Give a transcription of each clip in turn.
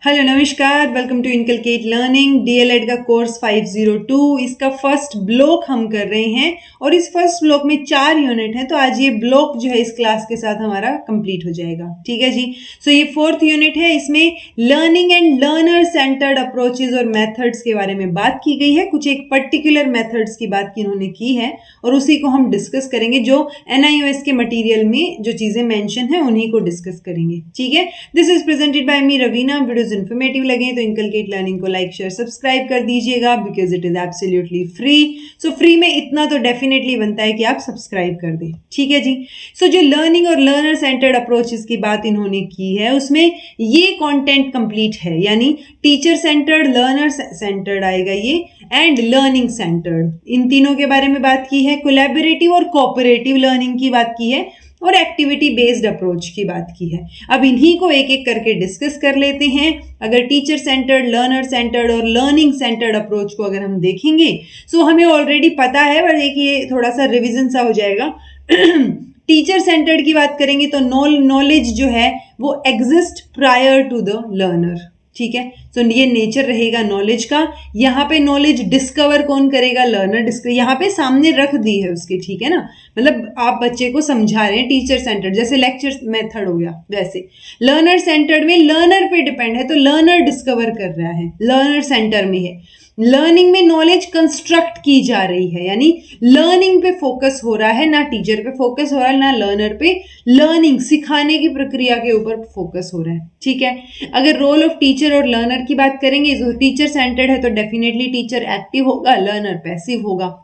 Hello नमस्कार, welcome to inculcate learning DElEd का course 502। इसका फर्स्ट ब्लॉक हम कर रहे हैं और इस फर्स्ट ब्लॉक में 4 यूनिट है, तो आज ये ब्लॉक जो है इस क्लास के साथ हमारा कंप्लीट हो जाएगा। ठीक है जी। सो ये 4th यूनिट है। इसमें learning and learner centred approaches और मेथड्स के बारे में बात की गई है। कुछ एक पर्टिकुलर मेथड्स की बात इन्होंने की है और उसी को हम डिस्कस करेंगे। जो NIOS के मटीरियल में जो चीजें मेंशन है उन्हीं को डिस्कस करेंगे। ठीक है। This is presented by me Raveena. Videos informative लगे तो इनकलकेट लर्निंग को लाइक शेयर सब्सक्राइब कर दीजिएगा because it is absolutely free. So free में इतना तो डेफिनेटली बनता है कि आप सब्सक्राइब कर दें। ठीक है जी। सो जो लर्निंग और लर्नर सेंटर्ड अप्रोचेस की बात इन्होंने की है उसमें ये कंटेंट कंप्लीट है, यानी टीचर सेंटर्ड, लर्नर सेंटर्ड आएगा ये, एंड लर्निंग सेंटर्ड, इन तीनों के बारे में बात की है। कोलैबोरेटिव और कोऑपरेटिव लर्निंग की बात की है और एक्टिविटी बेस्ड अप्रोच की बात की है। अब इन्हीं को एक एक करके डिस्कस कर लेते हैं। अगर टीचर सेंटर्ड, लर्नर सेंटर्ड और लर्निंग सेंटर्ड अप्रोच को अगर हम देखेंगे सो हमें ऑलरेडी पता है, पर देखिए थोड़ा सा रिविजन सा हो जाएगा। टीचर सेंटर्ड की बात करेंगे तो नॉलेज जो है वो exist prior to the learner. ठीक है। तो ये नेचर रहेगा नॉलेज का। यहाँ पे नॉलेज डिस्कवर कौन करेगा? Learner discover. यहाँ पे सामने रख दी है उसके। ठीक है ना, मतलब आप बच्चे को समझा रहे हैं। टीचर सेंटर्ड जैसे लेक्चर मेथड हो गया वैसे। लर्नर सेंटर्ड में लर्नर पे डिपेंड है, तो लर्नर डिस्कवर कर रहा है, लर्नर सेंटर में है। लर्निंग में नॉलेज कंस्ट्रक्ट की जा रही है, यानी लर्निंग पे फोकस हो रहा है, ना टीचर पे फोकस हो रहा है ना लर्नर पे। लर्निंग सिखाने की प्रक्रिया के ऊपर फोकस हो रहा है। ठीक है। अगर रोल ऑफ टीचर और लर्नर की बात करेंगे तो टीचर सेंटर्ड है तो डेफिनेटली टीचर एक्टिव होगा, लर्नर पैसिव होगा।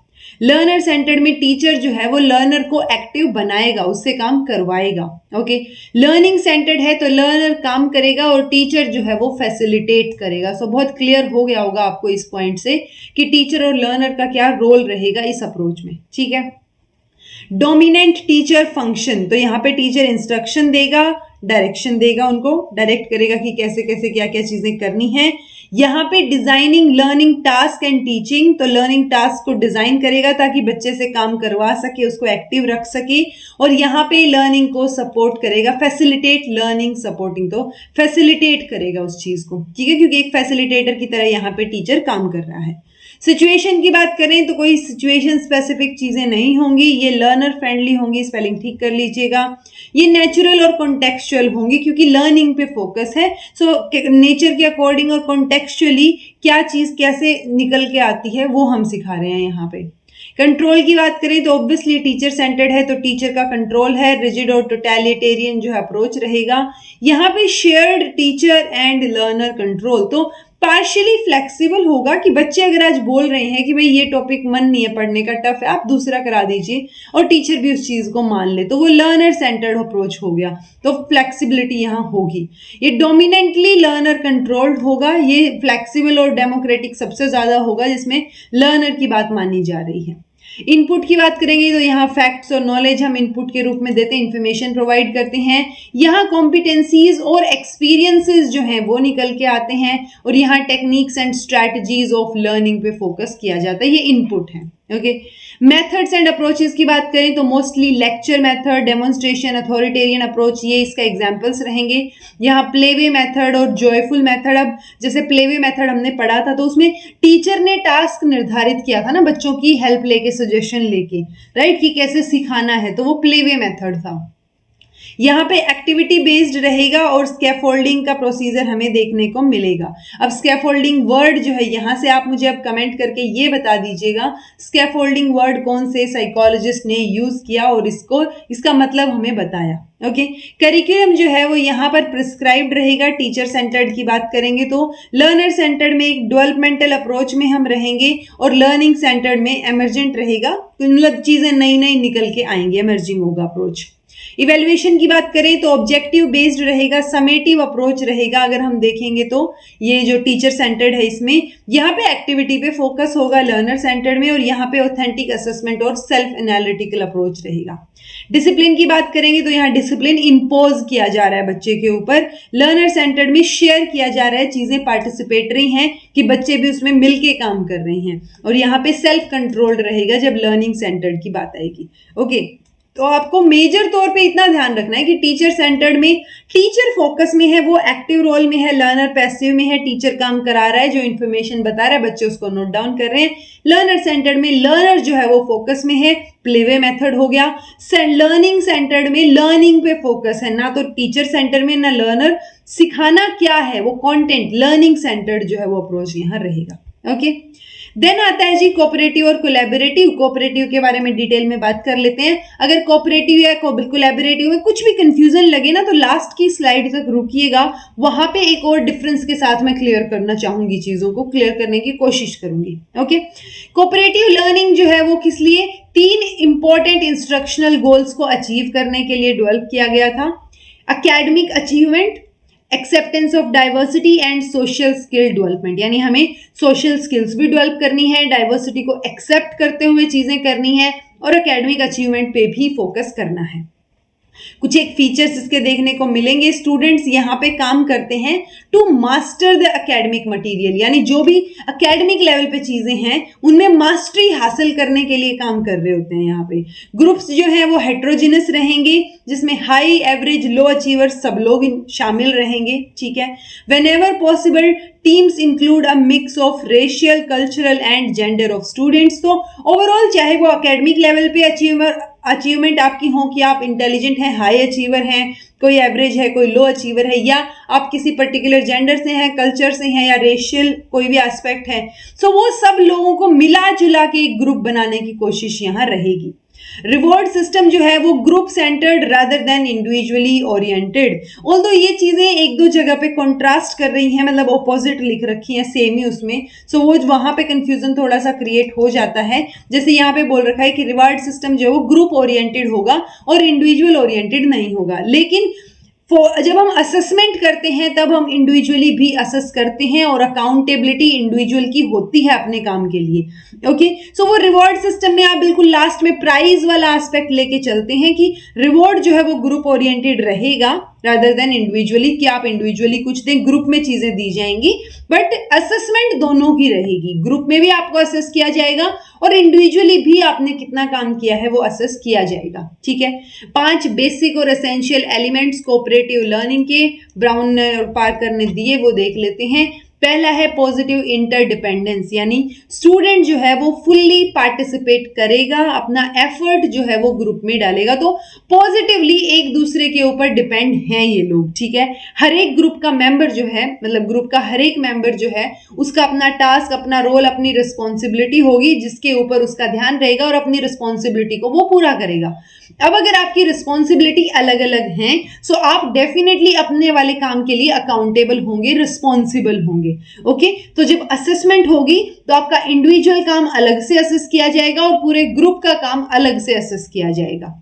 लर्नर सेंटर्ड में टीचर जो है वो लर्नर को एक्टिव बनाएगा, उससे काम करवाएगा। ओके। लर्निंग सेंटर्ड है तो लर्नर काम करेगा और टीचर जो है वो फैसिलिटेट करेगा। सो बहुत क्लियर हो गया होगा आपको इस पॉइंट से कि टीचर और लर्नर का क्या रोल रहेगा इस अप्रोच में। ठीक है। डोमिनेंट टीचर फंक्शन, तो यहाँ पे टीचर इंस्ट्रक्शन देगा, डायरेक्शन देगा, उनको डायरेक्ट करेगा कि कैसे कैसे क्या क्या चीजें करनी है। यहाँ पे designing learning task and teaching, तो लर्निंग टास्क को डिजाइन करेगा ताकि बच्चे से काम करवा सके, उसको एक्टिव रख सके। और यहाँ पे लर्निंग को सपोर्ट करेगा, फैसिलिटेट लर्निंग सपोर्टिंग, तो फैसिलिटेट करेगा उस चीज को। ठीक है, क्योंकि एक फैसिलिटेटर की तरह यहाँ पे टीचर काम कर रहा है। सिचुएशन की बात करें तो कोई सिचुएशन स्पेसिफिक चीजें नहीं होंगी, ये लर्नर फ्रेंडली होंगी, स्पेलिंग ठीक कर लीजिएगा। ये नेचुरल और कॉन्टेक्चुअल होंगी क्योंकि लर्निंग पे फोकस है। सो नेचर के अकॉर्डिंग और कॉन्टेक्चुअली क्या चीज कैसे निकल के आती है वो हम सिखा रहे हैं यहाँ पे। कंट्रोल की बात करें तो ऑब्वियसली टीचर सेंटर्ड है तो टीचर का कंट्रोल है, रिजिड और टोटलिटेरियन जो अप्रोच रहेगा। यहाँ पे shared teacher and learner control, तो पार्शियली फ्लेक्सिबल होगा कि बच्चे अगर आज बोल रहे हैं कि भाई ये टॉपिक मन नहीं है पढ़ने का, टफ है, आप दूसरा करा दीजिए, और टीचर भी उस चीज को मान ले, तो वो लर्नर सेंटर्ड अप्रोच हो गया। तो फ्लेक्सिबिलिटी यहाँ होगी। ये डोमिनेंटली लर्नर कंट्रोल्ड होगा, ये फ्लेक्सिबल और डेमोक्रेटिक सबसे ज्यादा होगा जिसमें लर्नर की बात मानी जा रही है। इनपुट की बात करेंगे तो यहाँ फैक्ट्स और नॉलेज हम इनपुट के रूप में देते हैं, इंफॉर्मेशन प्रोवाइड करते हैं। यहाँ कॉम्पिटेंसीज और एक्सपीरियंसेस जो हैं वो निकल के आते हैं और यहाँ techniques and strategies of learning पे फोकस किया जाता है, ये इनपुट है। ओके। मेथड्स एंड अप्रोचेस की बात करें तो mostly lecture method, demonstration, authoritarian approach, ये इसका एग्जांपल्स रहेंगे। यहाँ प्लेवे मेथड और जॉयफुल मेथड। अब जैसे प्लेवे मेथड हमने पढ़ा था तो उसमें टीचर ने टास्क निर्धारित किया था ना, बच्चों की हेल्प लेके, सजेशन लेके, राइट, कि कैसे सिखाना है, तो वो प्लेवे मेथड था। यहाँ पे एक्टिविटी बेस्ड रहेगा और स्कैफोल्डिंग का प्रोसीजर हमें देखने को मिलेगा। अब स्कैफोल्डिंग वर्ड जो है यहाँ से आप मुझे अब कमेंट करके ये बता दीजिएगा स्कैफोल्डिंग वर्ड कौन से साइकोलॉजिस्ट ने यूज किया और इसका मतलब हमें बताया। ओके। करिकुलम जो है वो यहाँ पर प्रिस्क्राइब्ड रहेगा। टीचर सेंटर्ड की बात करेंगे तो लर्नर सेंटर्ड में एक डेवलपमेंटल अप्रोच में हम रहेंगे और लर्निंग सेंटर्ड में एमर्जेंट रहेगा, मतलब चीजें नई नई निकल के आएंगी, एमर्जिंग होगा अप्रोच। इवेल्युएशन की बात करें तो ऑब्जेक्टिव बेस्ड रहेगा, समेटिव अप्रोच रहेगा। अगर हम देखेंगे तो ये जो टीचर सेंटर्ड है इसमें यहाँ पे एक्टिविटी पे फोकस होगा लर्नर सेंटर्ड में, और यहाँ पे ऑथेंटिक असेसमेंट और सेल्फ एनालिटिकल अप्रोच रहेगा। डिसिप्लिन की बात करेंगे तो यहाँ डिसिप्लिन इंपोज किया जा रहा है बच्चे के ऊपर। लर्नर सेंटर्ड में शेयर किया जा रहा है, चीजें पार्टिसिपेटरी हैं कि बच्चे भी उसमें मिलके काम कर रहे हैं, और यहाँ पे सेल्फ कंट्रोल्ड रहेगा जब लर्निंग सेंटर्ड की बात आएगी। ओके। तो आपको मेजर तौर पे इतना ध्यान रखना है कि टीचर सेंटर्ड में टीचर फोकस में है, वो एक्टिव रोल में है, लर्नर पैसिव में है, टीचर काम करा रहा है, जो इन्फॉर्मेशन बता रहा है बच्चे उसको नोट डाउन कर रहे हैं। लर्नर सेंटर्ड में लर्नर जो है वो फोकस में है, प्लेवे मेथड हो गया। लर्निंग सेंटर्ड में लर्निंग पे फोकस है, ना तो टीचर सेंटर में ना लर्नर, सिखाना क्या है वो कंटेंट, लर्निंग सेंटर्ड जो है वो अप्रोच यहाँ रहेगा। ओके, देन आता है जी कोऑपरेटिव और कोलैबोरेटिव। कोऑपरेटिव के बारे में डिटेल में बात कर लेते हैं। अगर कोऑपरेटिव या कोलैबोरेटिव में कुछ भी कंफ्यूजन लगे ना तो लास्ट की स्लाइड तक रुकिएगा, वहां पे एक और डिफरेंस के साथ मैं क्लियर करना चाहूंगी, चीजों को क्लियर करने की कोशिश करूंगी। ओके, कोऑपरेटिव लर्निंग जो है वो किस लिए, 3 इंपॉर्टेंट इंस्ट्रक्शनल गोल्स को अचीव करने के लिए डेवलप किया गया था। Academic achievement, acceptance of diversity and social skill development, यानी हमें सोशल स्किल्स भी डेवलप करनी है, डाइवर्सिटी को एक्सेप्ट करते हुए चीजें करनी है और एकेडमिक अचीवमेंट पे भी फोकस करना है। कुछ एक फीचर्स इसके देखने को मिलेंगे। स्टूडेंट्स यहाँ पे काम करते हैं to master the academic material, यानी जो भी एकेडमिक लेवल पे चीजें हैं उनमें मास्टरी हासिल करने के लिए काम कर रहे होते हैं। यहाँ पे ग्रुप्स जो है वो हेट्रोजिनस रहेंगे, जिसमें हाई, एवरेज, लो अचीवर्स सब लोग शामिल रहेंगे। ठीक है, whenever possible teams include a mix of racial, cultural and gender of students. तो ओवरऑल चाहे वो एकेडमिक लेवल पे अचीवमेंट आपकी हो कि आप इंटेलिजेंट हैं, हाई अचीवर हैं, कोई एवरेज है, कोई लो अचीवर है, या आप किसी पर्टिकुलर जेंडर से हैं, कल्चर से हैं, या रेशियल कोई भी एस्पेक्ट है, सो वो सब लोगों को मिला जुला के एक ग्रुप बनाने की कोशिश यहाँ रहेगी। रिवॉर्ड सिस्टम जो है वो group centred rather than individually oriented. Although ये चीजें एक दो जगह पे कॉन्ट्रास्ट कर रही हैं, मतलब ऑपोजिट लिख रखी हैं सेम ही उसमें, सो वो वहां पे कंफ्यूजन थोड़ा सा क्रिएट हो जाता है। जैसे यहाँ पे बोल रखा है कि रिवॉर्ड सिस्टम जो है वो ग्रुप ओरिएंटेड होगा और इंडिविजुअल ओरिएंटेड नहीं होगा, लेकिन जब हम असेसमेंट करते हैं तब हम इंडिविजुअली भी असेस करते हैं और अकाउंटेबिलिटी इंडिविजुअल की होती है अपने काम के लिए। ओके, सो वो रिवॉर्ड सिस्टम में आप बिल्कुल लास्ट में प्राइज वाला एस्पेक्ट लेके चलते हैं कि रिवॉर्ड जो है वो ग्रुप ओरिएंटेड रहेगा रादर देन इंडिविजुअली, कि आप इंडिविजुअली कुछ दें, ग्रुप में चीजें दी जाएंगी, बट असेसमेंट दोनों की रहेगी। ग्रुप में भी आपको असेस किया जाएगा और इंडिविजुअली भी आपने कितना काम किया है वो असेस किया जाएगा। ठीक है, 5 बेसिक और एसेंशियल एलिमेंट्स कोऑपरेटिव लर्निंग के ब्राउन और पार्कर ने दिए, वो देख लेते हैं। पहला है पॉजिटिव इंटरडिपेंडेंस, यानी स्टूडेंट जो है वो फुल्ली पार्टिसिपेट करेगा, अपना एफर्ट जो है वो ग्रुप में डालेगा, तो पॉजिटिवली एक दूसरे के ऊपर डिपेंड हैं ये लोग। ठीक है, हर एक ग्रुप का मेंबर जो है, मतलब ग्रुप का हर एक मेंबर जो है उसका अपना टास्क, अपना रोल, अपनी रिस्पॉन्सिबिलिटी होगी जिसके ऊपर उसका ध्यान रहेगा और अपनी रिस्पॉन्सिबिलिटी को वो पूरा करेगा। अब अगर आपकी रिस्पॉन्सिबिलिटी अलग अलग हैं, सो आप डेफिनेटली अपने वाले काम के लिए अकाउंटेबल होंगे, रिस्पॉन्सिबल होंगे। ओके, तो जब असेसमेंट होगी तो आपका इंडिविजुअल काम अलग से असेस किया जाएगा और पूरे ग्रुप का काम अलग से असेस किया जाएगा।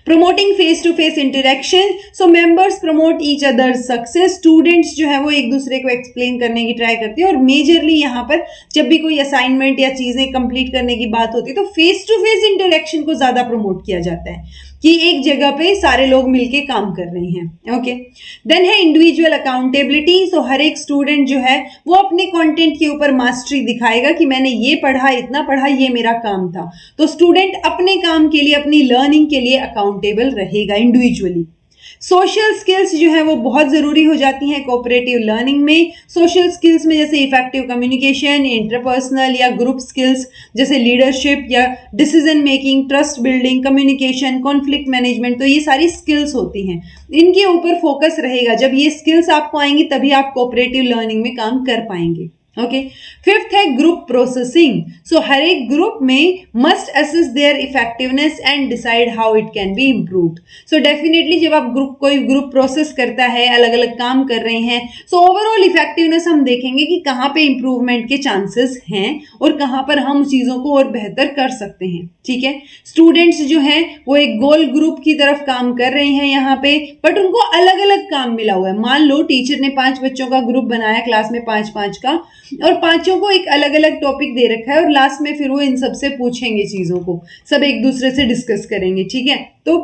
Promoting face to face interaction, so members promote each other success. Students जो है वो एक दूसरे को एक्सप्लेन करने की ट्राई करते हैं और मेजरली यहाँ पर जब भी कोई असाइनमेंट या चीजें कंप्लीट करने की बात होती है तो फेस टू फेस इंटरेक्शन को ज्यादा प्रमोट किया जाता है कि एक जगह पे सारे लोग मिलके काम कर रहे हैं। ओके, देन है इंडिविजुअल अकाउंटेबिलिटी, सो हर एक स्टूडेंट जो है वो अपने कंटेंट के ऊपर मास्टरी दिखाएगा कि मैंने ये पढ़ा, इतना पढ़ा, ये मेरा काम था। तो स्टूडेंट अपने काम के लिए, अपनी लर्निंग के लिए अकाउंटेबल रहेगा इंडिविजुअली। सोशल स्किल्स जो है वो बहुत जरूरी हो जाती हैं कोऑपरेटिव लर्निंग में। सोशल स्किल्स में जैसे इफेक्टिव कम्युनिकेशन, इंटरपर्सनल या ग्रुप स्किल्स जैसे लीडरशिप या decision making, trust building, communication, conflict management, तो ये सारी स्किल्स होती हैं, इनके ऊपर फोकस रहेगा। जब ये स्किल्स आपको आएंगी तभी आप कोऑपरेटिव लर्निंग में काम कर पाएंगे। ओके, फिफ्थ है ग्रुप प्रोसेसिंग, सो हर एक ग्रुप में must assess their effectiveness and decide how it can be improved. So definitely जब आप कोई ग्रुप प्रोसेस करता है, अलग अलग काम कर रहे हैं, सो ओवरऑल इफेक्टिवनेस हम देखेंगे कि कहाँ पे इंप्रूवमेंट के चांसेस हैं और कहाँ पर हम चीजों को और बेहतर कर सकते हैं। ठीक है, स्टूडेंट्स जो हैं वो एक गोल ग्रुप की तरफ काम कर रहे हैं यहाँ पे, बट उनको अलग अलग काम मिला हुआ है। मान लो टीचर ने 5 बच्चों का ग्रुप बनाया क्लास में, 5-5 का, और 5 को एक अलग अलग टॉपिक दे रखा है और लास्ट में फिर वो इन सबसे पूछेंगे चीजों को, सब एक दूसरे से डिस्कस करेंगे। ठीक है, तो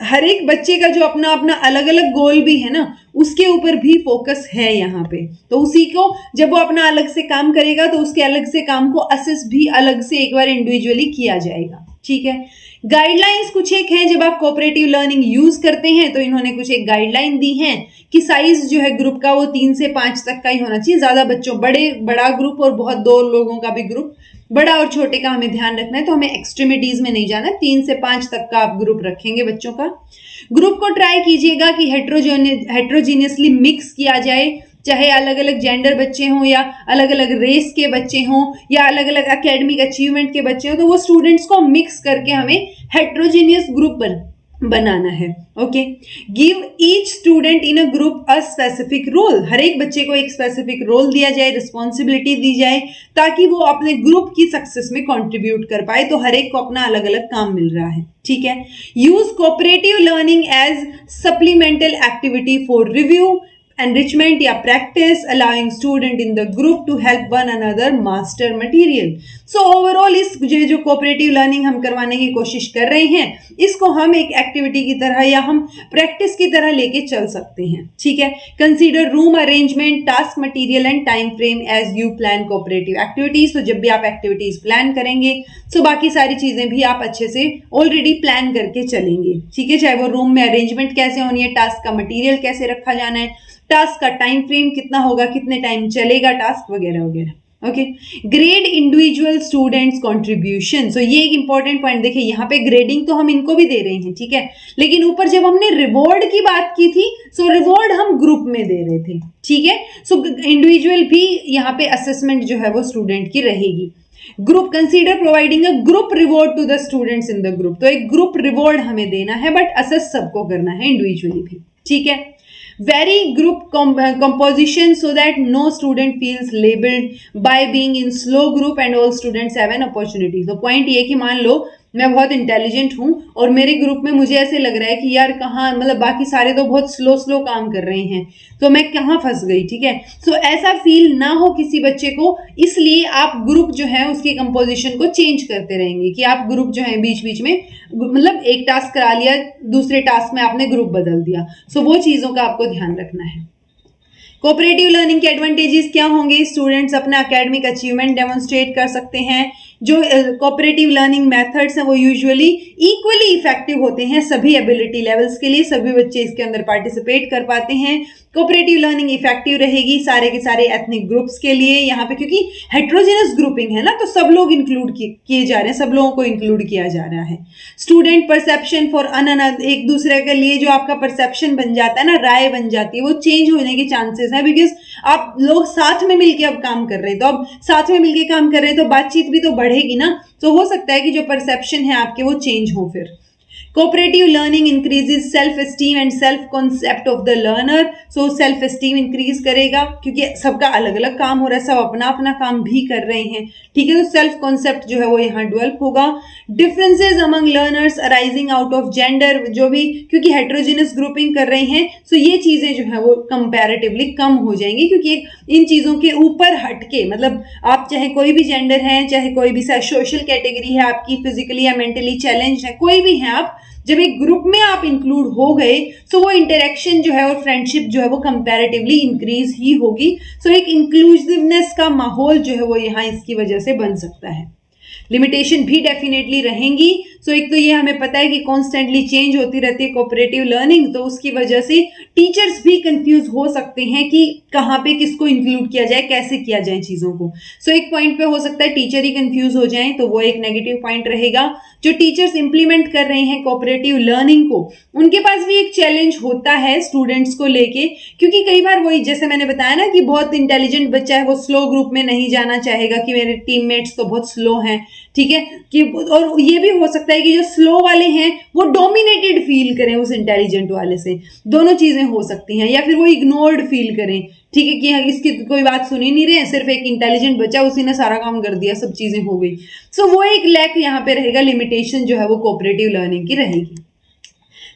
हर एक बच्चे का जो अपना अपना अलग अलग गोल भी है ना, उसके ऊपर भी फोकस है यहाँ पे। तो उसी को जब वो अपना अलग से काम करेगा तो उसके अलग से काम को असेस भी अलग से एक बार इंडिविजुअली किया जाएगा। ठीक है, गाइडलाइंस कुछ एक है, जब आप कोऑपरेटिव लर्निंग यूज करते हैं तो इन्होंने कुछ एक गाइडलाइन दी है कि साइज जो है ग्रुप का वो 3 से 5 तक का ही होना चाहिए। ज्यादा बच्चों बड़ा ग्रुप और बहुत 2 लोगों का भी ग्रुप, बड़ा और छोटे का हमें ध्यान रखना है, तो हमें एक्सट्रीमिटीज में नहीं जाना। 3 से 5 तक का आप ग्रुप रखेंगे बच्चों का। ग्रुप को ट्राई कीजिएगा कि हेट्रोजीनियसली मिक्स किया जाए, चाहे अलग अलग जेंडर बच्चे हों या अलग अलग रेस के बच्चे हों या अलग अलग एकेडमिक अचीवमेंट के बच्चे हों, तो वो स्टूडेंट्स को मिक्स करके हमें हेट्रोजीनियस ग्रुप बनाना है। Okay, give each student in a group a specific role, हर एक बच्चे को एक स्पेसिफिक रोल दिया जाए, रिस्पॉन्सिबिलिटी दी जाए, ताकि वो अपने ग्रुप की सक्सेस में कंट्रीब्यूट कर पाए। तो हर एक को अपना अलग अलग काम मिल रहा है, ठीक है। Use cooperative learning as supplemental activity for review, enrichment या practice, allowing student in the group to help one another master material. So overall इस जो cooperative learning हम करवाने की कोशिश कर रहे हैं, इसको हम एक एक्टिविटी की तरह या हम प्रैक्टिस की तरह लेके चल सकते हैं, ठीक है। Consider room arrangement, task material and time frame as you plan cooperative activities. तो जब भी आप एक्टिविटीज प्लान करेंगे तो बाकी सारी चीजें भी आप अच्छे से ऑलरेडी प्लान करके चलेंगे, ठीक है। चाहे वो रूम में अरेंजमेंट कैसे होनी है, टास्क का मटेरियल कैसे रखा जाना है, टास्क का टाइम फ्रेम कितना होगा, कितने टाइम चलेगा टास्क वगैरह वगैरह। Okay, grade individual students contribution. So ये एक इंपॉर्टेंट पॉइंट, देखिए यहाँ पे ग्रेडिंग तो हम इनको भी दे रहे हैं, ठीक है, लेकिन ऊपर जब हमने रिवॉर्ड की बात की थी, सो रिवॉर्ड हम ग्रुप में दे रहे थे, ठीक है। सो इंडिविजुअल भी यहाँ पे असेसमेंट जो है वो स्टूडेंट की रहेगी। Group consider providing a group reward to the students in the group, तो एक ग्रुप रिवॉर्ड हमें देना है, बट असेस सबको करना है, इंडिविजुअली भी, ठीक है। Vary group composition so that no student feels labeled by being in slow group and all students have an opportunity. तो point ये कि मान लो मैं बहुत इंटेलिजेंट हूँ और मेरे ग्रुप में मुझे ऐसे लग रहा है कि यार कहाँ, मतलब बाकी सारे तो बहुत स्लो काम कर रहे हैं, तो मैं कहाँ फंस गई, ठीक है। सो ऐसा फील ना हो किसी बच्चे को, इसलिए आप ग्रुप जो है उसकी कंपोजिशन को चेंज करते रहेंगे कि आप ग्रुप जो है बीच बीच में, मतलब एक टास्क करा लिया, दूसरे टास्क में आपने ग्रुप बदल दिया। सो वो चीजों का आपको ध्यान रखना है। कोऑपरेटिव लर्निंग के एडवांटेजेस क्या होंगे? स्टूडेंट्स अपना एकेडमिक अचीवमेंट डेमोन्स्ट्रेट कर सकते हैं। जो कोऑपरेटिव लर्निंग मेथड्स हैं वो यूजुअली इक्वली इफेक्टिव होते हैं सभी एबिलिटी लेवल्स के लिए, सभी बच्चे इसके अंदर पार्टिसिपेट कर पाते हैं। कोऑपरेटिव लर्निंग इफेक्टिव रहेगी सारे के सारे एथनिक ग्रुप्स के लिए, यहाँ पे क्योंकि हेट्रोजेनस ग्रुपिंग है ना, तो सब लोग इंक्लूड किए जा रहे हैं, सब लोगों को इंक्लूड किया जा रहा है। स्टूडेंट परसेप्शन फॉर एक दूसरे के लिए जो आपका परसेप्शन बन जाता है ना, राय बन जाती है, वो चेंज होने के चांसेस है, बिकॉज आप लोग साथ में मिलकर अब काम कर रहे हैं, तो अब साथ में मिलकर काम कर रहे हैं तो बातचीत भी तो बढ़ेगी ना, तो हो सकता है कि जो परसेप्शन है आपके वो चेंज हो। फिर cooperative learning increases self esteem and self concept of the learner. So self esteem increase करेगा क्योंकि सबका अलग अलग काम हो रहा है, सब अपना अपना काम भी कर रहे हैं, ठीक है। तो सेल्फ कॉन्सेप्ट जो है वो यहाँ डेवलप होगा। Differences among learners arising out of gender, जो भी क्योंकि हेट्रोजीनियस ग्रुपिंग कर रहे हैं, सो ये चीजें जो है वो कंपैरेटिवली कम हो जाएंगी, क्योंकि इन चीजों के ऊपर हटके, मतलब आप चाहे कोई भी जेंडर है, चाहे कोई भी सोशल कैटेगरी है आपकी, फिजिकली या मेंटली चैलेंज है, कोई भी है आप, जब एक ग्रुप में आप इंक्लूड हो गए तो वो इंटरेक्शन जो है और फ्रेंडशिप जो है वो कंपैरेटिवली इंक्रीज ही होगी। सो एक इंक्लूसिवनेस का माहौल जो है वो यहाँ इसकी वजह से बन सकता है। लिमिटेशन भी डेफिनेटली रहेंगी। सो एक तो ये हमें पता है कि कॉन्स्टेंटली चेंज होती रहती है कोऑपरेटिव लर्निंग, तो उसकी वजह से टीचर्स भी कंफ्यूज हो सकते हैं कि कहाँ पे किसको इंक्लूड किया जाए, कैसे किया जाए चीजों को। सो एक पॉइंट पे हो सकता है टीचर ही कंफ्यूज हो जाएं, तो वो एक नेगेटिव पॉइंट रहेगा। जो टीचर्स इंप्लीमेंट कर रहे हैं कोऑपरेटिव लर्निंग को, उनके पास भी एक चैलेंज होता है स्टूडेंट्स को लेके, क्योंकि कई बार वही जैसे मैंने बताया ना कि बहुत इंटेलिजेंट बच्चा है, वो स्लो ग्रुप में नहीं जाना चाहेगा कि मेरे टीममेट्स तो बहुत स्लो हैं, ठीक है। कि और ये भी हो सकता है कि जो स्लो वाले हैं वो डोमिनेटेड फील करें उस इंटेलिजेंट वाले से, दोनों चीजें हो सकती हैं, या फिर वो इग्नोर्ड फील करें, ठीक है, कि इसकी कोई बात सुन ही नहीं रहे, सिर्फ एक इंटेलिजेंट बच्चा, उसी ने सारा काम कर दिया, सब चीजें हो गई। सो वो एक लैक यहाँ पे रहेगा, लिमिटेशन जो है वो कोऑपरेटिव लर्निंग की रहेगी।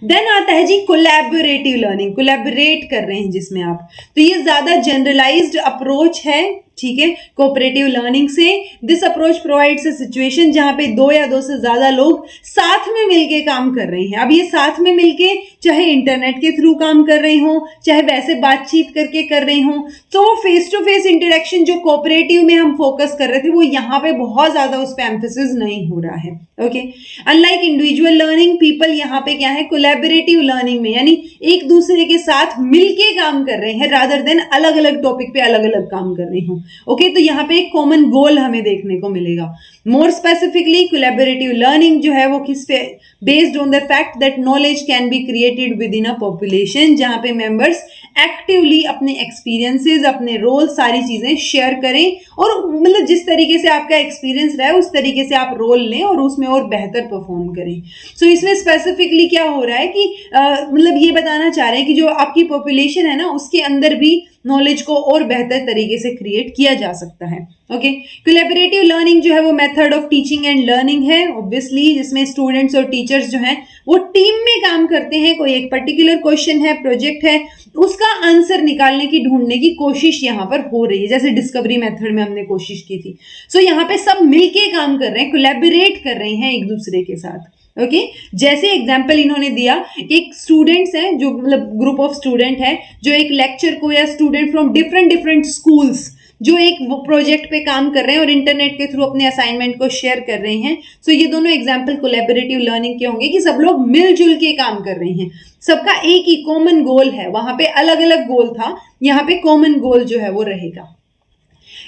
देन आता है जी कोलैबोरेटिव लर्निंग, कोलैबोरेट कर रहे हैं जिसमें आप, तो ये ज्यादा जनरलाइज्ड अप्रोच है ठीक है, कोऑपरेटिव लर्निंग से this approach provides a situation जहां पे दो या दो से ज्यादा लोग साथ में मिलके काम कर रहे हैं। अब ये साथ में मिलके चाहे इंटरनेट के थ्रू काम कर रहे हो, चाहे वैसे बातचीत करके कर रहे हो, तो फेस टू फेस इंटरेक्शन जो कोऑपरेटिव में हम फोकस कर रहे थे वो यहाँ पे बहुत ज्यादा उस पर एम्फेसिस नहीं हो रहा है। Okay, unlike individual learning, people यहाँ पे क्या है, कोलैबोरेटिव लर्निंग में यानी एक दूसरे के साथ मिलके काम कर रहे हैं रादर देन अलग अलग टॉपिक पे अलग अलग काम कर रहे हो। ओके, तो यहाँ पे एक कॉमन गोल हमें देखने को मिलेगा। मोर स्पेसिफिकली कोलैबोरेटिव लर्निंग जो है वो किस पे based on the fact that knowledge can be created with in a population, जहां पे मेंबर्स एक्टिवली अपने एक्सपीरियंसेस, अपने रोल, सारी चीजें शेयर करें और मतलब जिस तरीके से आपका एक्सपीरियंस रहा है उस तरीके से आप रोल लें और उसमें और बेहतर परफॉर्म करें। सो इसमें स्पेसिफिकली क्या हो रहा है कि मतलब ये बताना चाह रहे हैं कि जो आपकी पॉपुलेशन है ना उसके अंदर भी नॉलेज को और बेहतर तरीके से क्रिएट किया जा सकता है। ओके, कोलैबोरेटिव लर्निंग जो है वो method of teaching and learning है ऑब्वियसली, जिसमें स्टूडेंट्स और टीचर्स जो हैं वो टीम में काम करते हैं। कोई एक पर्टिकुलर क्वेश्चन है, प्रोजेक्ट है, उसका आंसर निकालने की, ढूंढने की कोशिश यहाँ पर हो रही है, जैसे डिस्कवरी मेथड में हमने कोशिश की थी। सो यहाँ पे सब मिलके काम कर रहे हैं, कोलैबोरेट कर रहे हैं एक दूसरे के साथ। ओके, जैसे एग्जाम्पल इन्होंने दिया, एक स्टूडेंट्स हैं जो मतलब ग्रुप ऑफ स्टूडेंट है जो एक लेक्चर को या स्टूडेंट फ्रॉम डिफरेंट स्कूल्स जो एक प्रोजेक्ट पे काम कर रहे हैं और इंटरनेट के थ्रू अपने असाइनमेंट को शेयर कर रहे हैं। सो ये दोनों एग्जाम्पल कोलैबोरेटिव लर्निंग के होंगे कि सब लोग मिलजुल के काम कर रहे हैं, सबका एक ही कॉमन गोल है। वहां पे अलग अलग गोल था, यहाँ पे कॉमन गोल जो है वो रहेगा।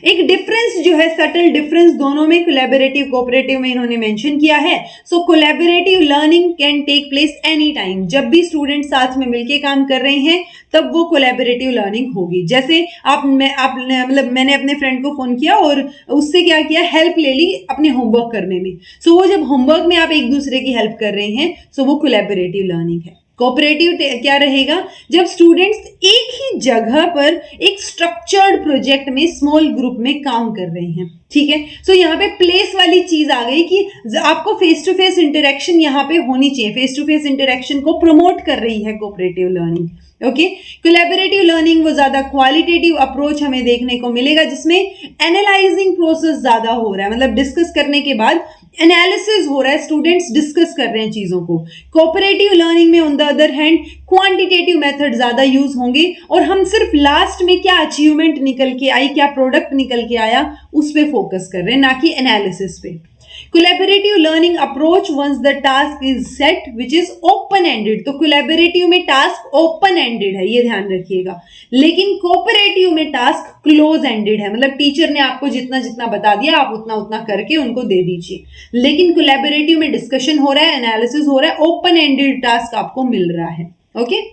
एक डिफरेंस जो है, सटल डिफरेंस दोनों में, कोलैबोरेटिव कोऑपरेटिव में इन्होंने मेंशन किया है। So collaborative learning can take place any time, जब भी स्टूडेंट साथ में मिलके काम कर रहे हैं तब वो कोलैबोरेटिव लर्निंग होगी। जैसे मैंने अपने फ्रेंड को फोन किया और उससे क्या किया, हेल्प ले ली अपने होमवर्क करने में। सो वो जब होमवर्क में आप एक दूसरे की हेल्प कर रहे हैं सो वो कोलैबोरेटिव लर्निंग है। कोऑपरेटिव क्या रहेगा, जब स्टूडेंट्स एक ही जगह पर एक स्ट्रक्चर्ड प्रोजेक्ट में स्मॉल ग्रुप में काम कर रहे हैं। ठीक है, सो यहाँ पे प्लेस वाली चीज आ गई कि आपको फेस टू फेस इंटरेक्शन यहाँ पे होनी चाहिए। फेस टू फेस इंटरेक्शन को प्रमोट कर रही है cooperative learning. Okay, collaborative learning वो ज्यादा क्वालिटेटिव अप्रोच हमें देखने को मिलेगा जिसमें एनालाइजिंग प्रोसेस ज्यादा हो रहा है, मतलब डिस्कस करने के बाद एनालिसिस हो रहा है, स्टूडेंट्स डिस्कस कर रहे हैं चीजों को। कोऑपरेटिव लर्निंग में on the other hand quantitative method ज्यादा यूज होंगे और हम सिर्फ लास्ट में क्या अचीवमेंट निकल के आई, क्या प्रोडक्ट निकल के आया, उस पे फोकस कर रहे हैं, ना कि एनालिसिस पे। Collaborative learning approach once the task is set which is open ended, तो कोलैबोरेटिव में टास्क ओपन एंडेड है, ये ध्यान रखिएगा, लेकिन कोऑपरेटिव में टास्क क्लोज एंडेड है, मतलब टीचर ने आपको जितना जितना बता दिया आप उतना उतना करके उनको दे दीजिए। लेकिन कोलैबोरेटिव में डिस्कशन हो रहा है, एनालिसिस हो रहा है, ओपन एंडेड टास्क आपको मिल रहा है। ओके,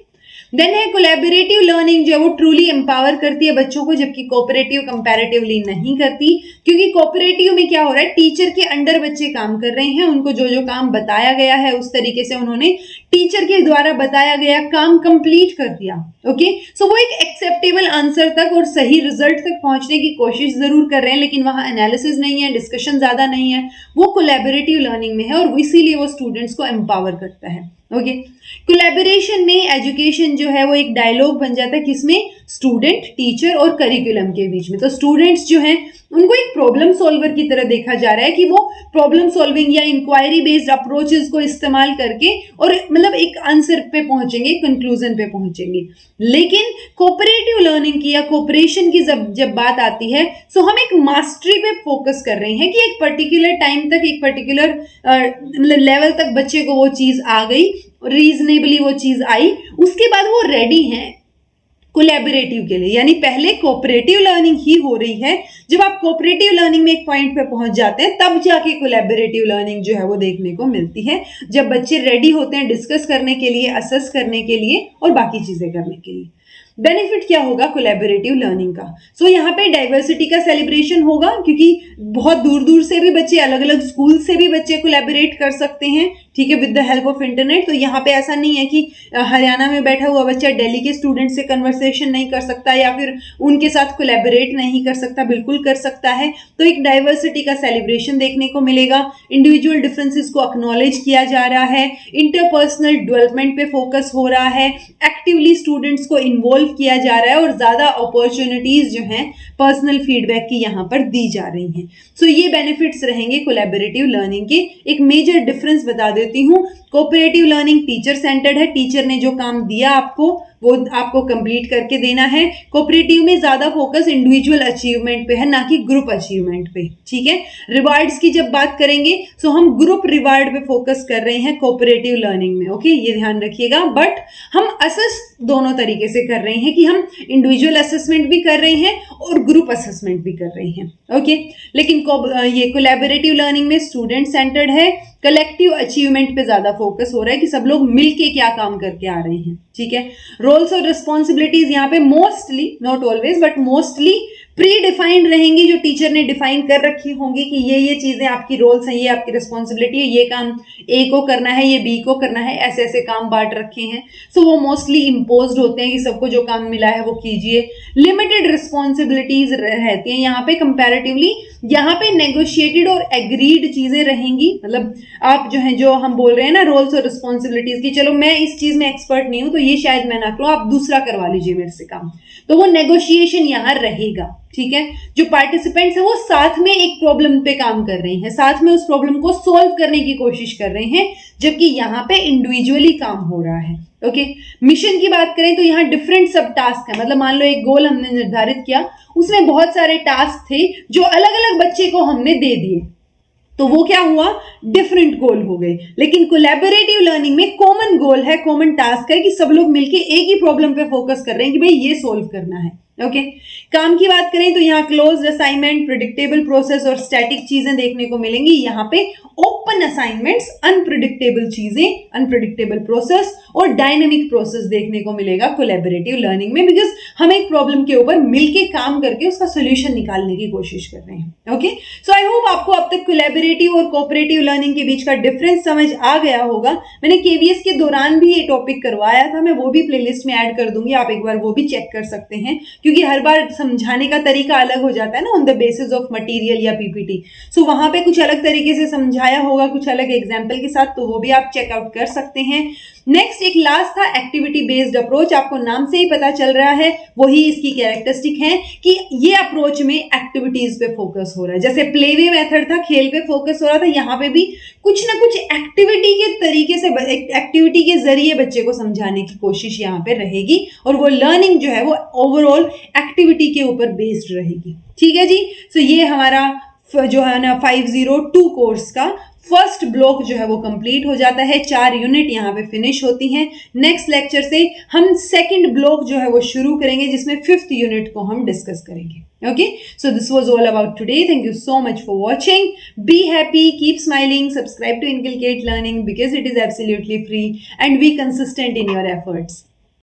देन है कोलैबोरेटिव लर्निंग जो वो ट्रूली एम्पावर करती है बच्चों को, जबकि कोऑपरेटिव कंपैरेटिवली नहीं करती, क्योंकि कोऑपरेटिव में क्या हो रहा है, टीचर के अंडर बच्चे काम कर रहे हैं, उनको जो जो काम बताया गया है उस तरीके से उन्होंने टीचर के द्वारा बताया गया काम कंप्लीट कर दिया। ओके, सो वो एक एक्सेप्टेबल आंसर तक और सही रिजल्ट तक पहुंचने की कोशिश जरूर कर रहे हैं, लेकिन वहां एनालिसिस नहीं है, डिस्कशन ज्यादा नहीं है, वो कोलैबोरेटिव लर्निंग में है और इसीलिए वो स्टूडेंट्स को एम्पावर करता है। ओके, कोलैबोरेशन में एजुकेशन जो है वो एक डायलॉग बन जाता है, किसमें, स्टूडेंट, टीचर और करिकुलम के बीच में। तो स्टूडेंट्स जो हैं उनको एक प्रॉब्लम सॉल्वर की तरह देखा जा रहा है कि वो प्रॉब्लम सॉल्विंग या इंक्वायरी बेस्ड अप्रोचेस को इस्तेमाल करके और मतलब एक आंसर पे पहुंचेंगे, कंक्लूजन पे पहुंचेंगे। लेकिन कोऑपरेटिव लर्निंग की या कोऑपरेशन की जब बात आती है सो हम एक मास्टरी पे फोकस कर रहे हैं कि एक पर्टिकुलर टाइम तक, एक पर्टिकुलर लेवल तक बच्चे को वो चीज आ गई, रीजनेबली वो चीज आई, उसके बाद वो रेडी हैं कोलैबोरेटिव के लिए। यानी पहले कोऑपरेटिव लर्निंग ही हो रही है, जब आप कोऑपरेटिव लर्निंग में एक पॉइंट पे पहुंच जाते हैं तब जाके कोलैबोरेटिव लर्निंग जो है वो देखने को मिलती है, जब बच्चे रेडी होते हैं डिस्कस करने के लिए, असेस करने के लिए और बाकी चीजें करने के लिए। बेनिफिट क्या होगा कोलैबोरेटिव लर्निंग का, सो यहाँ पे डाइवर्सिटी का सेलिब्रेशन होगा, क्योंकि बहुत दूर दूर से भी बच्चे, अलग अलग स्कूल से भी बच्चे कोलैबोरेट कर सकते हैं, ठीक है, with the help of internet. तो यहाँ पे ऐसा नहीं है कि हरियाणा में बैठा हुआ बच्चा दिल्ली के स्टूडेंट से कन्वर्सेशन नहीं कर सकता या फिर उनके साथ कोलैबोरेट नहीं कर सकता, बिल्कुल कर सकता है। तो एक डाइवर्सिटी का सेलिब्रेशन देखने को मिलेगा, इंडिविजुअल डिफरेंसेस को एक्नॉलेज किया जा रहा है, इंटरपर्सनल डेवलपमेंट पे फोकस हो रहा है, एक्टिवली स्टूडेंट्स को इन्वॉल्व किया जा रहा है और ज्यादा अपॉर्चुनिटीज जो हैं पर्सनल फीडबैक की यहाँ पर दी जा रही हैं। सो ये बेनिफिट्स रहेंगे कोलैबोरेटिव लर्निंग के। एक मेजर डिफरेंस बता देती हूँ, कोऑपरेटिव लर्निंग टीचर सेंटर्ड है, टीचर ने जो काम दिया आपको वो आपको कंप्लीट करके देना है। कोऑपरेटिव में ज्यादा फोकस इंडिविजुअल अचीवमेंट पे है, ना कि ग्रुप अचीवमेंट पे, ठीक है। रिवार्ड्स की जब बात करेंगे तो हम ग्रुप रिवार्ड पे फोकस कर रहे हैं कोऑपरेटिव लर्निंग में, ओके, ये ध्यान रखिएगा। बट हम असेस दोनों तरीके से कर रहे हैं कि हम इंडिविजुअल असेसमेंट भी कर रहे हैं और ग्रुप असेसमेंट भी कर रहे हैं, ओके। लेकिन ये कोलैबोरेटिव लर्निंग में स्टूडेंट सेंटर्ड है, कलेक्टिव अचीवमेंट पे ज्यादा फोकस हो रहा है कि सब लोग मिलके क्या काम करके आ रहे हैं, ठीक है। रोल्स और रिस्पॉन्सिबिलिटीज यहाँ पे mostly, not always but mostly pre defined रहेंगी, जो टीचर ने डिफाइन कर रखी होंगी कि ये चीजें आपकी रोल्स हैं, ये आपकी रिस्पॉन्सिबिलिटी है, ये काम ए को करना है, ये बी को करना है, ऐसे ऐसे काम बांट रखे हैं। सो वो मोस्टली इम्पोज्ड होते हैं कि सबको जो काम मिला है वो कीजिए। लिमिटेड रिस्पॉन्सिबिलिटीज रहती हैं यहाँ पे कंपैरेटिवली, यहाँ पे नेगोशिएटेड और एग्रीड चीजें रहेंगी। मतलब आप जो है, जो हम बोल रहे हैं ना रोल्स और रिस्पॉन्सिबिलिटीज की, चलो मैं इस चीज में एक्सपर्ट नहीं हूं तो ये शायद मैं ना करूं, आप दूसरा करवा लीजिए मेरे से काम, तो वो नेगोशिएशन यहाँ रहेगा, ठीक है। जो पार्टिसिपेंट्स हैं वो साथ में एक प्रॉब्लम पे काम कर रहे हैं, साथ में उस प्रॉब्लम को सॉल्व करने की कोशिश कर रहे हैं, जबकि यहाँ पे इंडिविजुअली काम हो रहा है, ओके। मिशन की बात करें तो यहाँ डिफरेंट सब टास्क है, मतलब मान लो एक गोल हमने निर्धारित किया, उसमें बहुत सारे टास्क थे जो अलग अलग बच्चे को हमने दे दिए, तो वो क्या हुआ, डिफरेंट गोल हो गए। लेकिन कोलैबोरेटिव लर्निंग में कॉमन गोल है, कॉमन टास्क है कि सब लोग मिलके एक ही प्रॉब्लम पे फोकस कर रहे हैं कि भाई ये सोल्व करना है, ओके। काम की बात करें तो यहाँ क्लोज असाइनमेंट, प्रिडिक्टेबल प्रोसेस और स्टैटिक चीजें देखने को मिलेंगी। यहाँ पे ओपन असाइनमेंट्स, अनप्रिडिक्टेबल चीजें, अनप्रिडिक्टेबल प्रोसेस और डायनेमिक प्रोसेस देखने को मिलेगा कोलैबोरेटिव लर्निंग में, बिकॉज हम एक प्रॉब्लम के ऊपर मिलके काम करके उसका सोल्यूशन निकालने की कोशिश कर रहे हैं, ओके। सो आई होप आपको अब तक कोलैबोरेटिव और कोऑपरेटिव लर्निंग के बीच का डिफरेंस समझ आ गया होगा। मैंने केवीएस के दौरान भी ये टॉपिक करवाया था, मैं वो भी प्लेलिस्ट में ऐड कर दूंगी, आप एक बार वो भी चेक कर सकते हैं, क्योंकि हर बार समझाने का तरीका अलग हो जाता है ना, on the basis of material या पीपीटी। सो वहां पे कुछ अलग तरीके से समझाया होगा, कुछ अलग एग्जाम्पल के साथ, तो वो भी आप चेकआउट कर सकते हैं। नेक्स्ट एक लास्ट था एक्टिविटी बेस्ड अप्रोच, आपको नाम से ही पता चल रहा है, वही इसकी कैरेक्टरिस्टिक है कि ये अप्रोच में एक्टिविटीज पे फोकस हो रहा है। जैसे प्लेवे मेथड था, खेल पे फोकस हो रहा था, यहाँ पे भी कुछ ना कुछ एक्टिविटी के तरीके से, एक्टिविटी के जरिए बच्चे को समझाने की कोशिश यहाँ पे रहेगी, और वो लर्निंग जो है वो ओवरऑल एक्टिविटी के ऊपर बेस्ड रहेगी, ठीक है जी। सो ये हमारा जो है ना 502 कोर्स का फर्स्ट ब्लॉक जो है वो कंप्लीट हो जाता है, 4 यूनिट यहाँ पे फिनिश होती हैं। नेक्स्ट लेक्चर से हम सेकंड ब्लॉक जो है वो शुरू करेंगे, जिसमें 5th यूनिट को हम डिस्कस करेंगे, okay. So this was all about today, thank you so much for watching, be happy, keep smiling, subscribe to inculcate learning because it is absolutely free and be consistent in your efforts.